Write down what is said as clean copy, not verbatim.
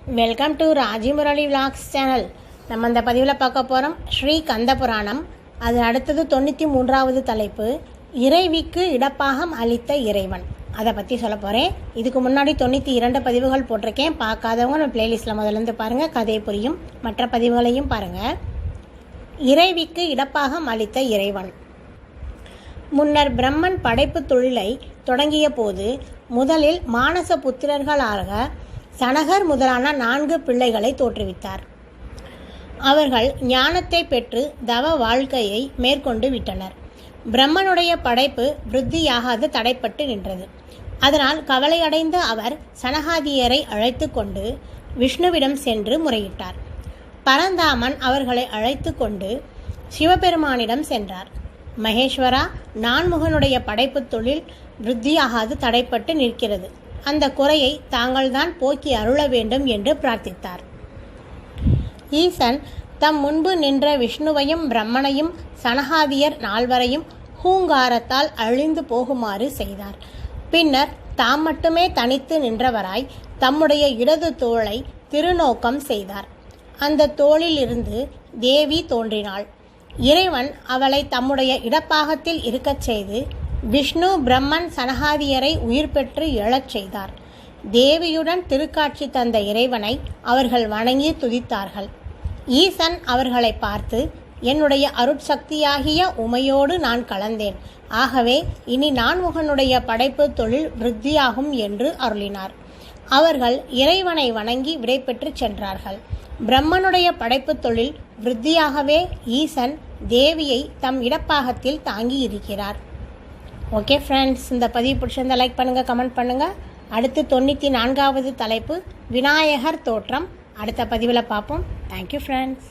Welcome to Rajimurali vlogs channel. நம்ம இந்த பதிவில் பார்க்க போகிறோம் ஸ்ரீ கந்த புராணம். அது அடுத்தது 93வது தலைப்பு, இறைவிக்கு இடப்பாகம் அளித்த இறைவன். அதை பற்றி சொல்ல போகிறேன். இதுக்கு முன்னாடி 92 பதிவுகள் போட்டிருக்கேன். பார்க்காதவங்க நம்ம பிளேலிஸ்ட்டில் முதலேருந்து பாருங்கள், கதை புரியும். மற்ற பதிவுகளையும் பாருங்கள். இறைவிக்கு இடப்பாகம் அளித்த இறைவன். முன்னர் பிரம்மன் படைப்பு தொழிலை தொடங்கிய போது முதலில் மானச புத்திரர்களாக சனகர் முதலான 4 பிள்ளைகளை தோற்றுவித்தார். அவர்கள் ஞானத்தை பெற்று தவ வாழ்க்கையை மேற்கொண்டு விட்டனர். பிரம்மனுடைய படைப்பு விருத்தியாகாது தடைப்பட்டு நின்றது. அதனால் கவலையடைந்த அவர் சனகாதியரை அழைத்து கொண்டு விஷ்ணுவிடம் சென்று முறையிட்டார். பரந்தாமன் அவர்களை அழைத்து கொண்டு சிவபெருமானிடம் சென்றார். மகேஸ்வரா, நான்முகனுடைய படைப்பு தொழில் விருத்தியாகாது தடைப்பட்டு நிற்கிறது. அந்த குறையை தாங்கள்தான் போக்கி அருள வேண்டும் என்று பிரார்த்தித்தார். ஈசன் தம் முன்பு நின்ற விஷ்ணுவையும் பிரம்மனையும் சனகாதியர் 4வரையும் ஹூங்காரத்தால் அழிந்து போகுமாறு செய்தார். பின்னர் தாம் மட்டுமே தனித்து நின்றவராய் தம்முடைய இடது தோளை திருநோக்கம் செய்தார். அந்த தோளில் இருந்து தேவி தோன்றினாள். இறைவன் அவளை தம்முடைய இடப்பாகத்தில் இருக்கச் செய்து விஷ்ணு பிரம்மன் சனகாதியரை உயிர் பெற்று எழச் செய்தார். தேவியுடன் திருக்காட்சி தந்த இறைவனை அவர்கள் வணங்கி துதித்தார்கள். ஈசன் அவர்களை பார்த்து, என்னுடைய அருட்சக்தியாகிய உமையோடு நான் கலந்தேன். ஆகவே இனி நான்முகனுடைய படைப்பு தொழில் விருத்தியாகும் என்று அருளினார். அவர்கள் இறைவனை வணங்கி விடைபெற்று சென்றார்கள். பிரம்மனுடைய படைப்பு தொழில் விருத்தியாகவே ஈசன் தேவியை தம் இடப்பாகத்தில் தாங்கி இருக்கிறார். ஓகே ஃப்ரெண்ட்ஸ், இந்த பதிவு பிடிச்சிருந்தா லைக் பண்ணுங்கள், கமெண்ட் பண்ணுங்கள். அடுத்து 94வது தலைப்பு, விநாயகர் தோற்றம். அடுத்த பதிவில் பார்ப்போம். Thank you friends.